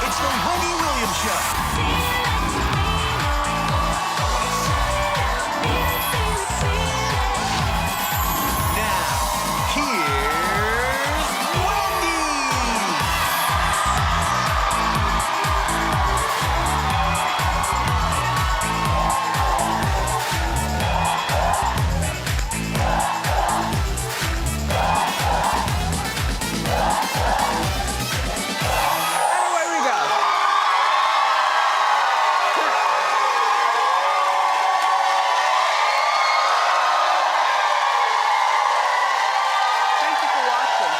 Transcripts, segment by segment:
It's the Wendy Williams Show. Now, here's Wendy. Away we go. Thank you for watching.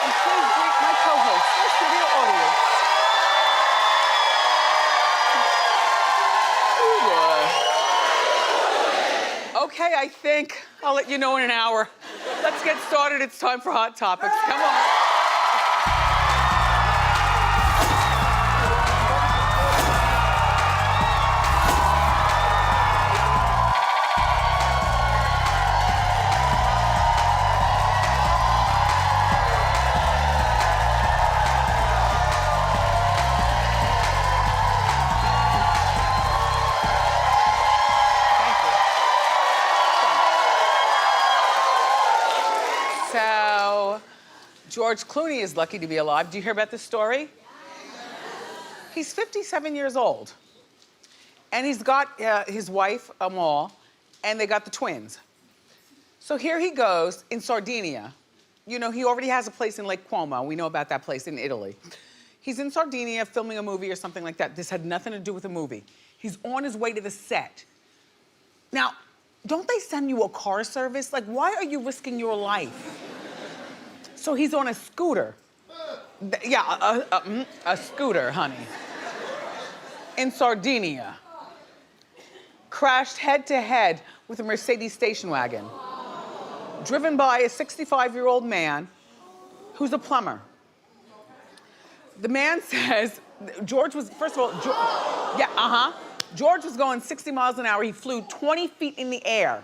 And please greet my co-host, my studio audience. Ooh, okay, I think I'll let you know in an hour. Let's get started. It's time for Hot Topics. Come on. So, George Clooney is lucky to be alive. Do you hear about this story? He's 57 years old. And he's got his wife, Amal, and they got the twins. So here he goes in Sardinia. You know, he already has a place in Lake Como. We know about that place in Italy. He's in Sardinia filming a movie or something like that. This had nothing to do with a movie. He's on his way to the set. Now, don't they send you a car service? Like, why are you risking your life? So he's on a scooter. Yeah, a scooter, honey. In Sardinia. Crashed head to head with a Mercedes station wagon. Driven by a 65-year-old man who's a plumber. The man says, George was, first of all, George was going 60 miles an hour. He flew 20 feet in the air.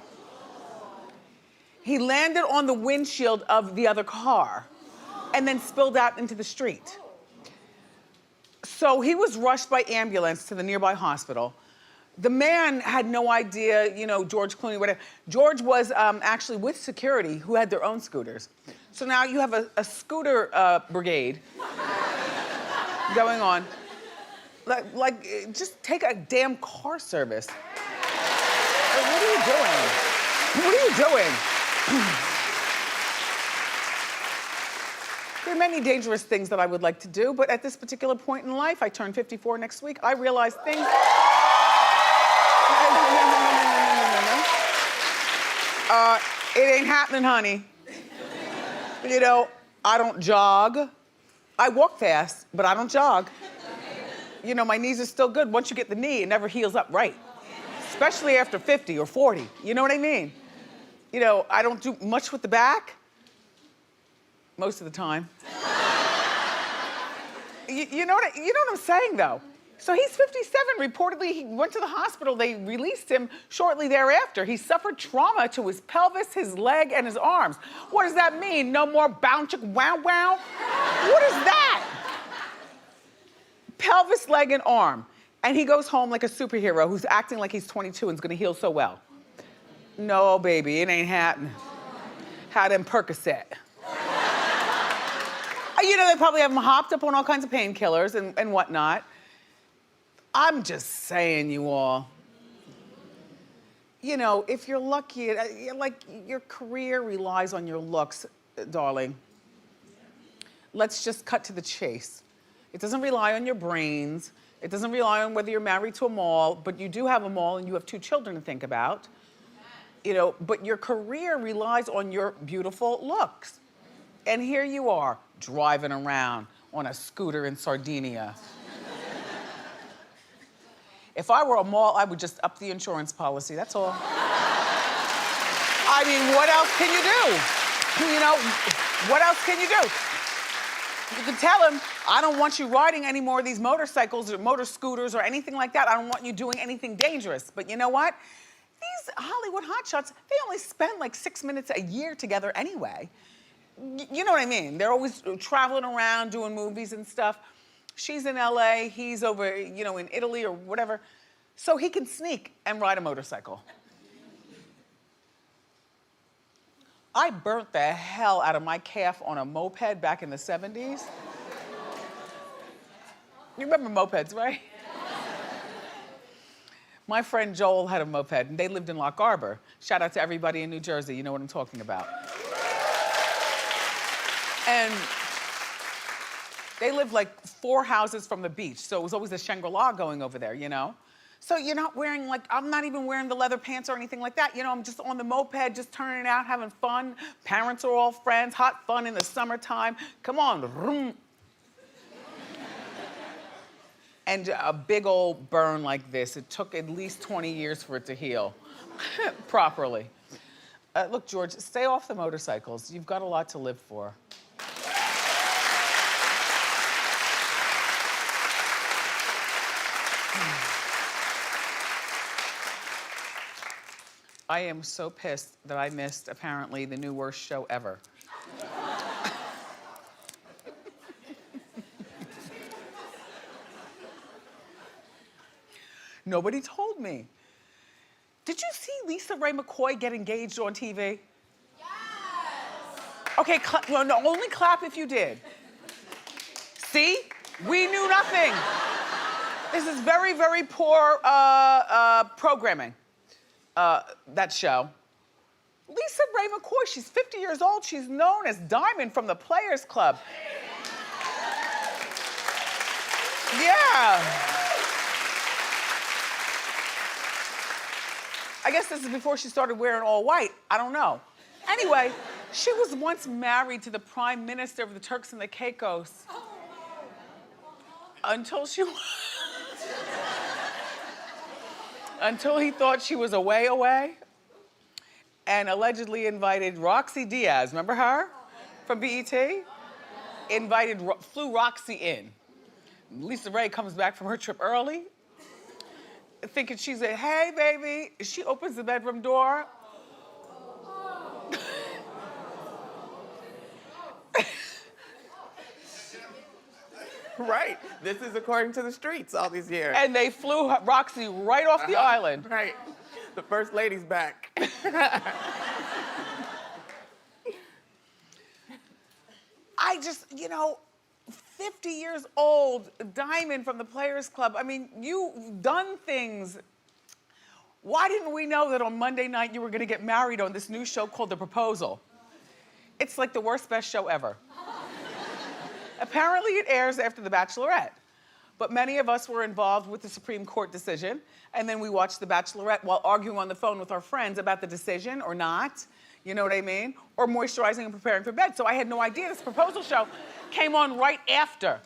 He landed on the windshield of the other car and then spilled out into the street. So he was rushed by ambulance to the nearby hospital. The man had no idea, you know, George Clooney, whatever. George was actually with security who had their own scooters. So now you have a scooter brigade going on. Like, just take a damn car service. Like, what are you doing? What are you doing? There are many dangerous things that I would like to do, but at this particular point in life, I turn 54 next week, I realize things... It ain't happening, honey. You know, I don't jog. I walk fast, but I don't jog. You know, my knees are still good. Once you get the knee, it never heals up right. Especially after 50 or 40, you know what I mean? You know, I don't do much with the back, most of the time. You know what I'm saying, though? So he's 57, reportedly he went to the hospital, they released him shortly thereafter. He suffered trauma to his pelvis, his leg, and his arms. What does that mean? No more bounce, wow, wow? What is that? Pelvis, leg, and arm. And he goes home like a superhero who's acting like he's 22 and is gonna heal so well. No, baby, it ain't happening. Had him Percocet. You know, they probably have him hopped up on all kinds of painkillers and whatnot. I'm just saying, you all. You know, if you're lucky, like your career relies on your looks, darling. Let's just cut to the chase. It doesn't rely on your brains. It doesn't rely on whether you're married to a mall, but you do have a mall and you have 2 children to think about. You know, but your career relies on your beautiful looks. And here you are, driving around on a scooter in Sardinia. If I were a mall, I would just up the insurance policy, that's all. I mean, what else can you do? You know, what else can you do? You can tell him, I don't want you riding any more of these motorcycles or motor scooters or anything like that. I don't want you doing anything dangerous. But you know what? These Hollywood hotshots, they only spend like 6 minutes a year together anyway. You know what I mean? They're always traveling around doing movies and stuff. She's in LA, he's over, you know, in Italy or whatever. So he can sneak and ride a motorcycle. I burnt the hell out of my calf on a moped back in the 70s. You remember mopeds, right? My friend Joel had a moped and they lived in Lock Harbor. Shout out to everybody in New Jersey, you know what I'm talking about. And they lived like 4 houses from the beach, so it was always a Shangri-La going over there, you know? So you're not wearing like, I'm not even wearing the leather pants or anything like that. You know, I'm just on the moped, just turning it out, having fun. Parents are all friends, hot fun in the summertime. Come on, vroom. And a big old burn like this, it took at least 20 years for it to heal properly. Look, George, stay off the motorcycles. You've got a lot to live for. I am so pissed that I missed, apparently, the new worst show ever. Nobody told me. Did you see Lisa Ray McCoy get engaged on TV? Yes! Okay, well, no, only clap if you did. See? We knew nothing. This is very, very poor programming. That show. Lisa Ray McCoy, she's 50 years old. She's known as Diamond from the Players Club. Yeah. I guess this is before she started wearing all white. I don't know. Anyway, she was once married to the Prime Minister of the Turks and the Caicos. Until he thought she was away, and allegedly invited Roxy Diaz, remember her? From BET? Flew Roxy in. Lisa Ray comes back from her trip early, thinking she's a, hey baby. She opens the bedroom door. Right. This is according to the streets all these years. And they flew Roxy right off the island. Right. The first lady's back. I just, you know, 50 years old, Diamond from the Players Club. I mean, you've done things. Why didn't we know that on Monday night you were gonna get married on this new show called The Proposal? It's like the worst, best show ever. Apparently it airs after The Bachelorette. But many of us were involved with the Supreme Court decision, and then we watched The Bachelorette while arguing on the phone with our friends about the decision or not, you know what I mean? Or moisturizing and preparing for bed. So I had no idea this Proposal show came on right after.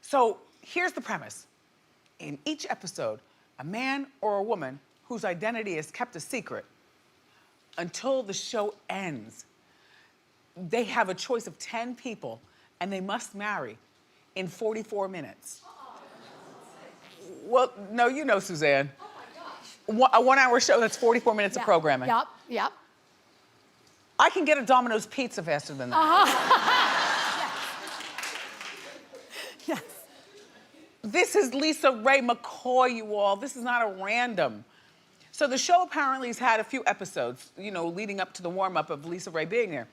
So here's the premise. In each episode, a man or a woman whose identity is kept a secret until the show ends. They have a choice of 10 people and they must marry in 44 minutes. Well, no, you know, Suzanne. A 1 hour show that's 44 minutes of programming. Yep. I can get a Domino's pizza faster than that. Yes. This is Lisa Ray McCoy, you all. This is not a random. So the show apparently has had a few episodes, you know, leading up to the warm-up of Lisa Ray being there.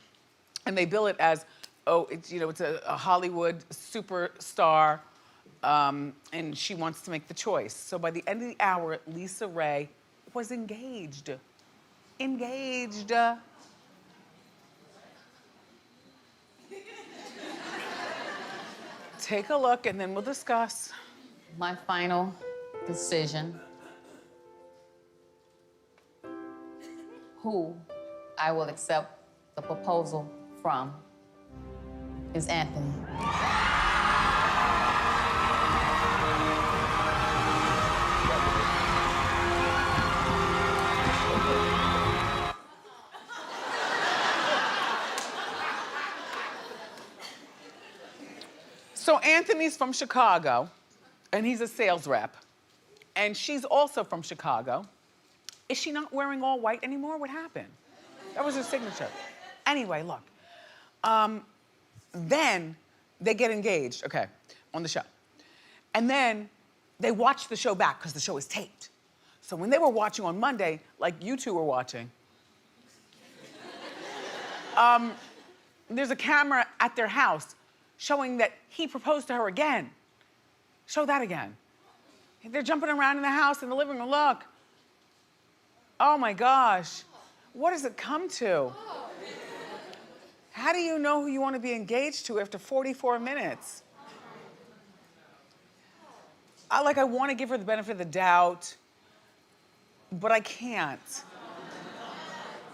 And they bill it as, oh, it's, you know, it's a Hollywood superstar, and she wants to make the choice. So by the end of the hour, Lisa Ray was engaged. Take a look and then we'll discuss. My final decision, who I will accept the proposal from, is Anthony. So Anthony's from Chicago, and he's a sales rep. And she's also from Chicago. Is she not wearing all white anymore? What happened? That was her signature. Anyway, look. Then they get engaged, okay, on the show. And then they watch the show back because the show is taped. So when they were watching on Monday, like you two were watching, there's a camera at their house showing that he proposed to her again. Show that again. They're jumping around in the house, in the living room, look. Oh my gosh, what does it come to? How do you know who you want to be engaged to after 44 minutes? I want to give her the benefit of the doubt, but I can't.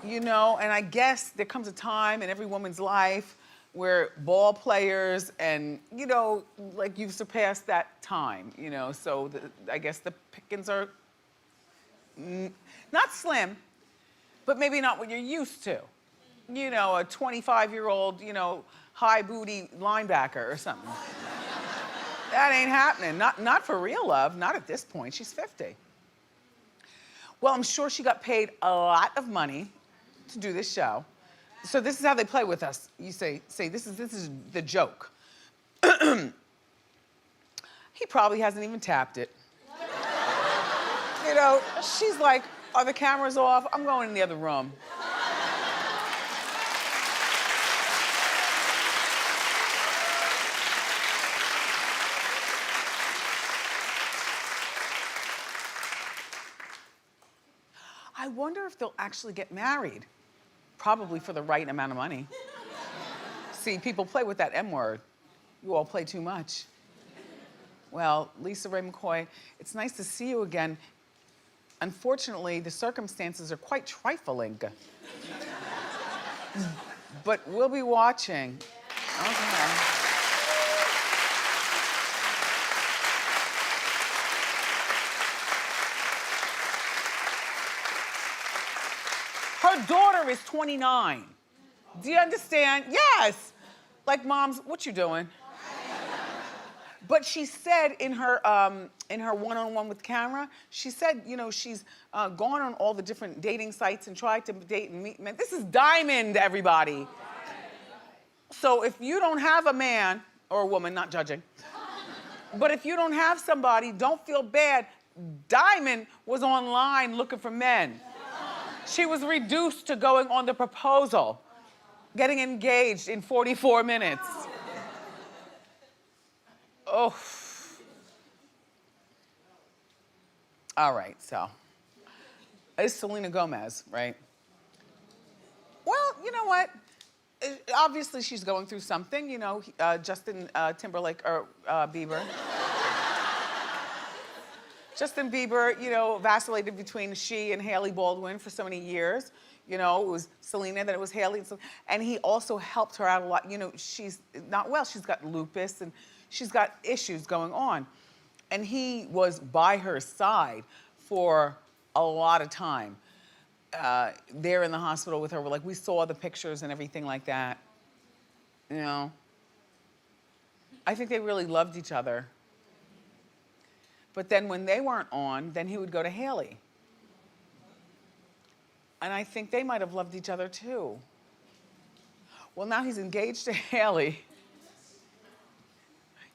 You know, and I guess there comes a time in every woman's life where ball players and, you know, like you've surpassed that time, you know, so I guess the pickings are not slim, but maybe not what you're used to. You know, a 25-year-old, you know, high booty linebacker or something. That ain't happening, not for real love, not at this point, she's 50. Well, I'm sure she got paid a lot of money to do this show. So this is how they play with us. You say this is the joke. He probably hasn't even tapped it. You know, she's like, are the cameras off? I'm going in the other room. I wonder if they'll actually get married. Probably for the right amount of money. See, people play with that M word. You all play too much. Well, Lisa Ray McCoy, it's nice to see you again. Unfortunately, the circumstances are quite trifling. But we'll be watching. Okay. Her daughter is 29. Do you understand? Yes. Like, moms, what you doing? But she said in her one-on-one with camera, she said, you know, she's gone on all the different dating sites and tried to date and meet men. This is Diamond, everybody. So if you don't have a man or a woman, not judging, but if you don't have somebody, don't feel bad. Diamond was online looking for men. She was reduced to going on the proposal, getting engaged in 44 minutes. Oh. All right, so it's Selena Gomez, right? Well, you know what? Obviously, she's going through something, you know, Justin Timberlake, or Bieber. Justin Bieber, you know, vacillated between she and Hailey Baldwin for so many years. You know, it was Selena, then it was Hailey. And he also helped her out a lot. You know, she's not well. She's got lupus and she's got issues going on. And he was by her side for a lot of time. There in the hospital with her, like we saw the pictures and everything like that. You know, I think they really loved each other. But then when they weren't on, then he would go to Hailey. And I think they might have loved each other too. Well, now he's engaged to Hailey.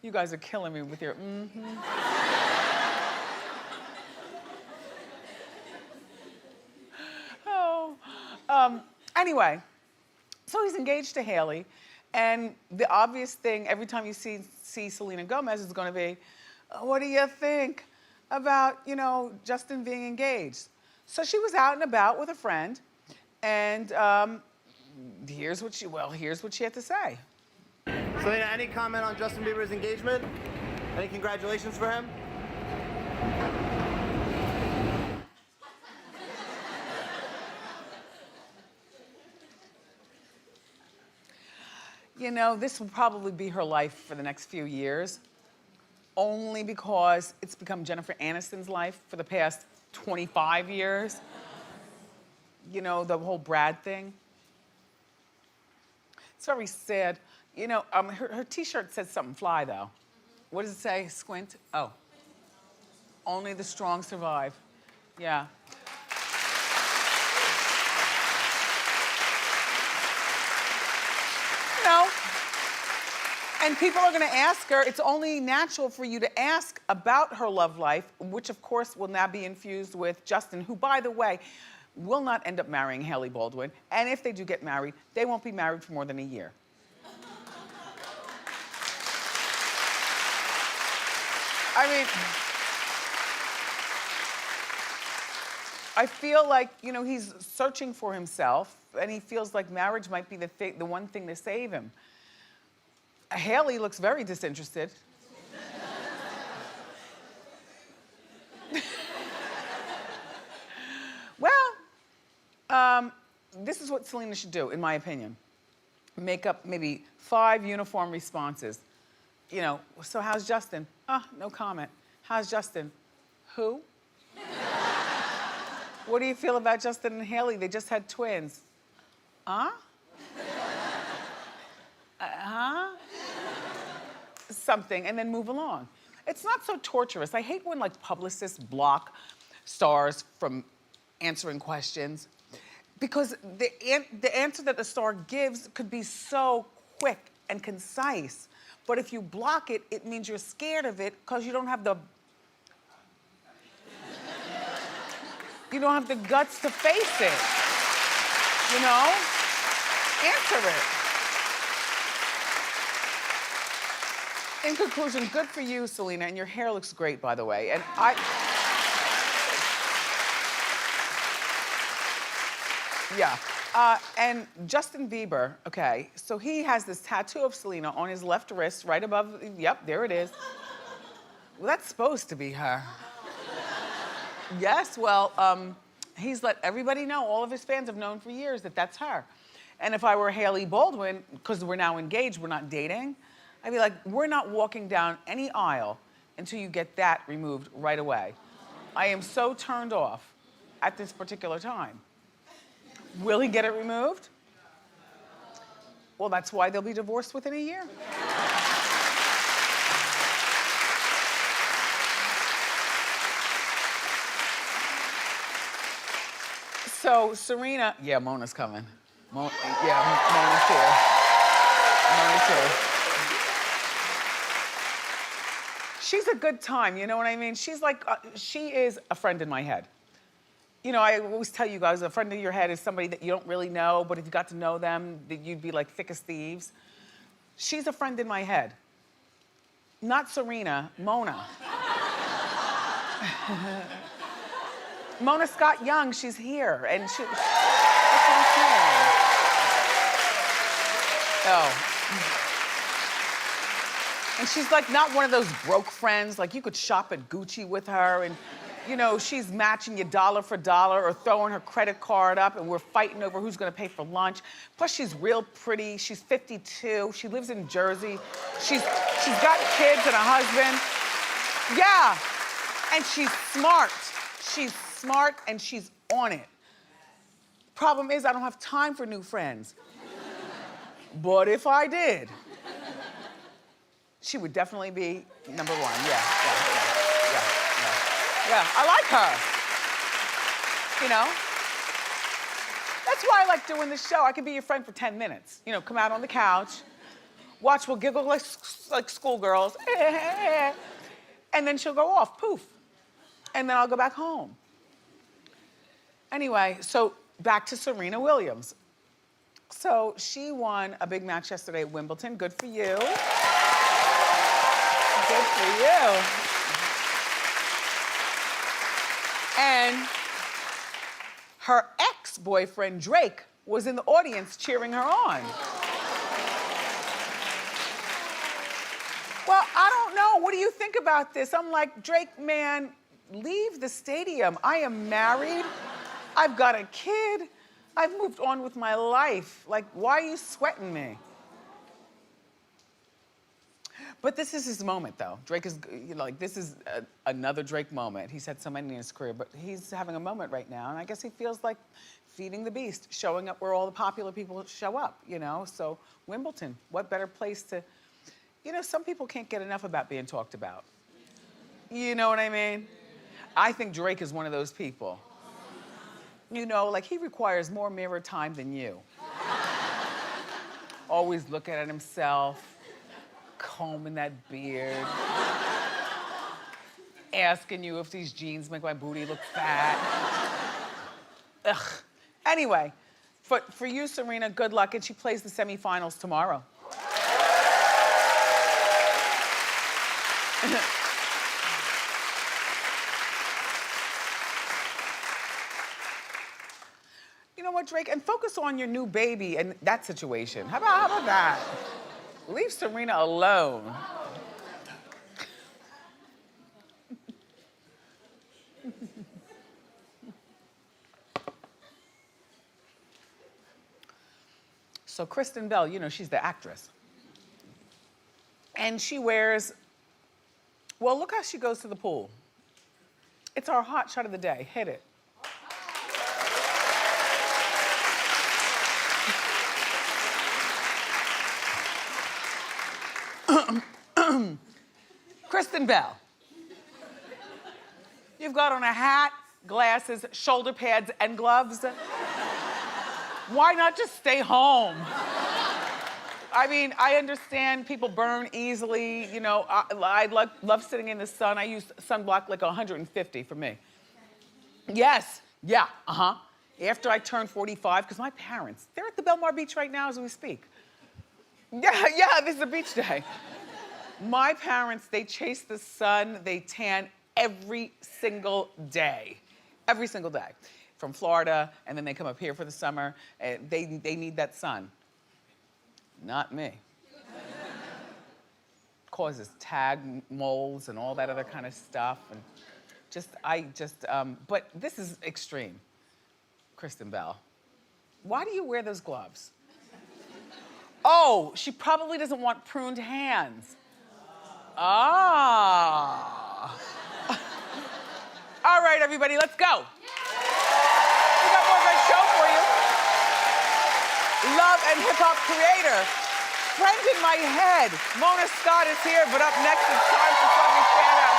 You guys are killing me with your Oh. Anyway, so he's engaged to Hailey. And the obvious thing, every time you see Selena Gomez is gonna be, what do you think about, you know, Justin being engaged? So she was out and about with a friend, and here's what she had to say. Selena, any comment on Justin Bieber's engagement? Any congratulations for him? You know, this will probably be her life for the next few years, only because it's become Jennifer Aniston's life for the past 25 years. You know, the whole Brad thing. It's very sad. You know, her t-shirt says something fly, though. What does it say? Squint? Oh. Only the strong survive. Yeah. No. And people are gonna ask her, it's only natural for you to ask about her love life, which of course will now be infused with Justin, who, by the way, will not end up marrying Haley Baldwin. And if they do get married, they won't be married for more than a year. I mean, I feel like, you know, he's searching for himself and he feels like marriage might be the one thing to save him. Haley looks very disinterested. Well, this is what Selena should do, in my opinion. Make up maybe 5 uniform responses. You know, so how's Justin? No comment. How's Justin? Who? What do you feel about Justin and Haley? They just had twins. Huh? Something, and then move along. It's not so torturous. I hate when like publicists block stars from answering questions because the answer that the star gives could be so quick and concise. But if you block it, it means you're scared of it because you don't have the guts to face it. You know? Answer it. In conclusion, good for you, Selena, and your hair looks great, by the way. And and Justin Bieber, okay, so he has this tattoo of Selena on his left wrist, right above, yep, there it is. Well, that's supposed to be her. Yes, well, he's let everybody know, all of his fans have known for years that that's her. And if I were Haley Baldwin, because we're now engaged, we're not dating, I'd be like, we're not walking down any aisle until you get that removed right away. I am so turned off at this particular time. Will he get it removed? Well, that's why they'll be divorced within a year. So Serena, yeah, Mona's coming. Mona's here. Mona's here. She's a good time, you know what I mean? She's like, she is a friend in my head. You know, I always tell you guys, a friend in your head is somebody that you don't really know, but if you got to know them, that you'd be like thick as thieves. She's a friend in my head. Not Serena, Mona. Mona Scott Young, she's here, and that's what I'm saying. Oh. And she's like not one of those broke friends, like you could shop at Gucci with her and, you know, she's matching you dollar for dollar or throwing her credit card up and we're fighting over who's gonna pay for lunch. Plus she's real pretty, she's 52, she lives in Jersey. She's got kids and a husband. Yeah, and she's smart. She's smart and she's on it. Problem is I don't have time for new friends. But if I did, she would definitely be number 1. Yeah, I like her. You know? That's why I like doing this show. I can be your friend for 10 minutes. You know, come out on the couch, watch, we'll giggle like schoolgirls, and then she'll go off, poof. And then I'll go back home. Anyway, so back to Serena Williams. So she won a big match yesterday at Wimbledon. Good for you. Good for you. And her ex-boyfriend, Drake, was in the audience cheering her on. Well, I don't know. What do you think about this? I'm like, Drake, man, leave the stadium. I am married. I've got a kid. I've moved on with my life. Like, why are you sweating me? But this is his moment, though. Drake is, you know, like, this is another Drake moment. He's had so many in his career, but he's having a moment right now, and I guess he feels like feeding the beast, showing up where all the popular people show up, you know? So Wimbledon, what better place to, you know, some people can't get enough about being talked about. You know what I mean? I think Drake is one of those people. You know, like he requires more mirror time than you. Always looking at himself. combing that beard. Asking you if these jeans make my booty look fat. Ugh. Anyway, for you, Serena, good luck, and she plays the semifinals tomorrow. You know what, Drake? And focus on your new baby and that situation. How about that? Leave Serena alone. So Kristen Bell, you know, she's the actress. And she wears, well, look how she goes to the pool. It's our hot shot of the day. Hit it. Kristen Bell. You've got on a hat, glasses, shoulder pads, and gloves. Why not just stay home? I mean, I understand people burn easily. You know, I love sitting in the sun. I use sunblock like 150 for me. Yes, yeah, After I turned 45, because my parents, they're at the Belmar Beach right now as we speak. Yeah, this is a beach day. My parents, they chase the sun, they tan every single day. Every single day. From Florida, and then they come up here for the summer. And they need that sun. Not me. Causes tag moles and all that other kind of stuff. And but this is extreme. Kristen Bell, why do you wear those gloves? Oh, she probably doesn't want pruned hands. Ah. All right, everybody, let's go. We got more great show for you. Love and hip hop creator, friend in my head, Mona Scott is here, but up next it's time for Celebrity Standout.